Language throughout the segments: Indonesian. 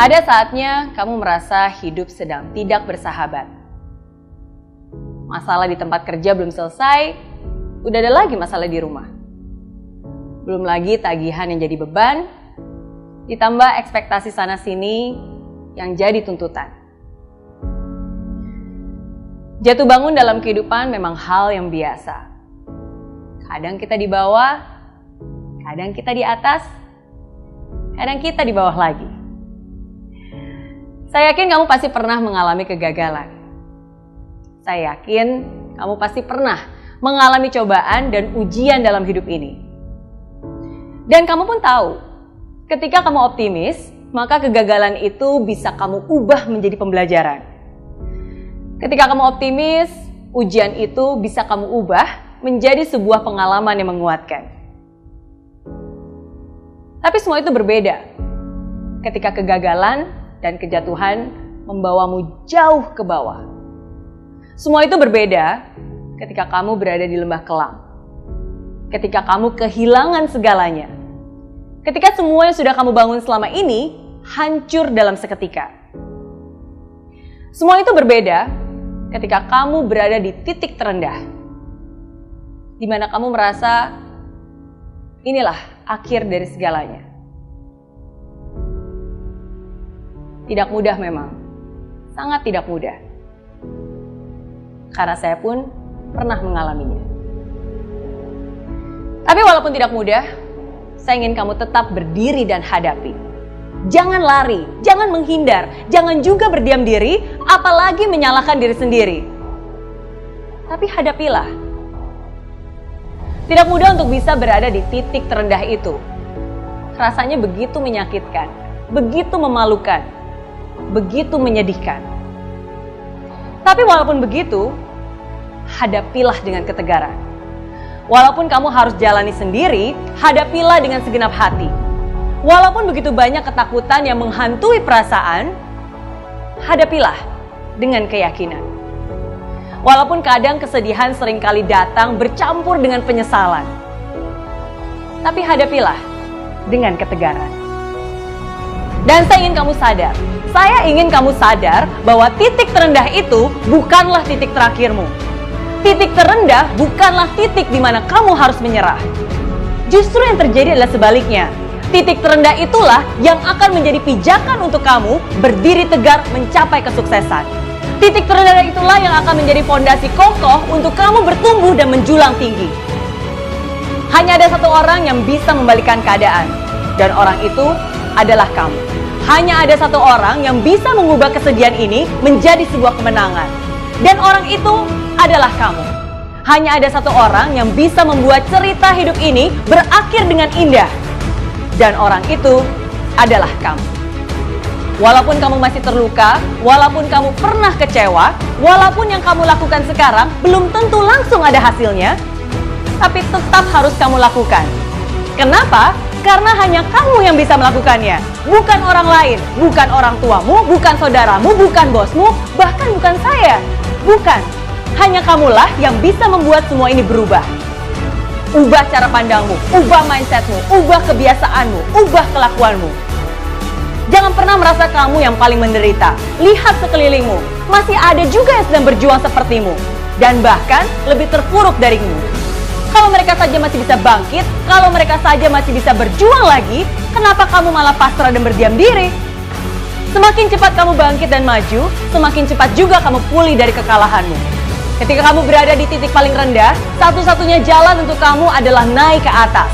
Ada saatnya kamu merasa hidup sedang tidak bersahabat. Masalah di tempat kerja belum selesai, udah ada lagi masalah di rumah. Belum lagi tagihan yang jadi beban, ditambah ekspektasi sana-sini yang jadi tuntutan. Jatuh bangun dalam kehidupan memang hal yang biasa. Kadang kita di bawah, kadang kita di atas, kadang kita di bawah lagi. Saya yakin kamu pasti pernah mengalami kegagalan. Saya yakin kamu pasti pernah mengalami cobaan dan ujian dalam hidup ini. Dan kamu pun tahu, ketika kamu optimis, maka kegagalan itu bisa kamu ubah menjadi pembelajaran. Ketika kamu optimis, ujian itu bisa kamu ubah menjadi sebuah pengalaman yang menguatkan. Tapi semua itu berbeda ketika kegagalan dan kejatuhan membawamu jauh ke bawah. Semua itu berbeda ketika kamu berada di lembah kelam. Ketika kamu kehilangan segalanya. Ketika semua yang sudah kamu bangun selama ini hancur dalam seketika. Semua itu berbeda ketika kamu berada di titik terendah. Di mana kamu merasa inilah akhir dari segalanya. Tidak mudah memang, sangat tidak mudah. Karena saya pun pernah mengalaminya. Tapi walaupun tidak mudah, saya ingin kamu tetap berdiri dan hadapi. Jangan lari, jangan menghindar, jangan juga berdiam diri, apalagi menyalahkan diri sendiri. Tapi hadapilah. Tidak mudah untuk bisa berada di titik terendah itu. Rasanya begitu menyakitkan, begitu memalukan, begitu menyedihkan. Tapi walaupun begitu, hadapilah dengan ketegaran. Walaupun kamu harus jalani sendiri, hadapilah dengan segenap hati. Walaupun begitu banyak ketakutan yang menghantui perasaan, hadapilah dengan keyakinan. Walaupun kadang kesedihan seringkali datang bercampur dengan penyesalan, tapi hadapilah dengan ketegaran. Dan saya ingin kamu sadar bahwa titik terendah itu bukanlah titik terakhirmu. Titik terendah bukanlah titik di mana kamu harus menyerah. Justru yang terjadi adalah sebaliknya. Titik terendah itulah yang akan menjadi pijakan untuk kamu berdiri tegar mencapai kesuksesan. Titik terendah itulah yang akan menjadi fondasi kokoh untuk kamu bertumbuh dan menjulang tinggi. Hanya ada satu orang yang bisa membalikan keadaan, dan orang itu adalah kamu. Hanya ada satu orang yang bisa mengubah kesedihan ini menjadi sebuah kemenangan. Dan orang itu adalah kamu. Hanya ada satu orang yang bisa membuat cerita hidup ini berakhir dengan indah. Dan orang itu adalah kamu. Walaupun kamu masih terluka, walaupun kamu pernah kecewa, walaupun yang kamu lakukan sekarang belum tentu langsung ada hasilnya, tapi tetap harus kamu lakukan. Kenapa? Karena hanya kamu yang bisa melakukannya, bukan orang lain, bukan orang tuamu, bukan saudaramu, bukan bosmu, bahkan bukan saya. Bukan, hanya kamulah yang bisa membuat semua ini berubah. Ubah cara pandangmu, ubah mindsetmu, ubah kebiasaanmu, ubah kelakuanmu. Jangan pernah merasa kamu yang paling menderita. Lihat sekelilingmu, masih ada juga yang sedang berjuang sepertimu, dan bahkan lebih terpuruk darimu. Kalau mereka saja masih bisa bangkit, kalau mereka saja masih bisa berjuang lagi, kenapa kamu malah pasrah dan berdiam diri? Semakin cepat kamu bangkit dan maju, semakin cepat juga kamu pulih dari kekalahanmu. Ketika kamu berada di titik paling rendah, satu-satunya jalan untuk kamu adalah naik ke atas.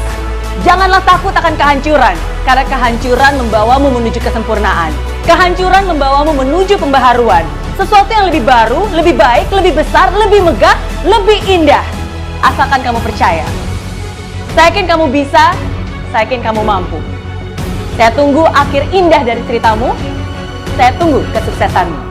Janganlah takut akan kehancuran, karena kehancuran membawamu menuju kesempurnaan. Kehancuran membawamu menuju pembaharuan. Sesuatu yang lebih baru, lebih baik, lebih besar, lebih megah, lebih indah. Asalkan kamu percaya. Saya yakin kamu bisa, saya yakin kamu mampu. Saya tunggu akhir indah dari ceritamu. Saya tunggu kesuksesanmu.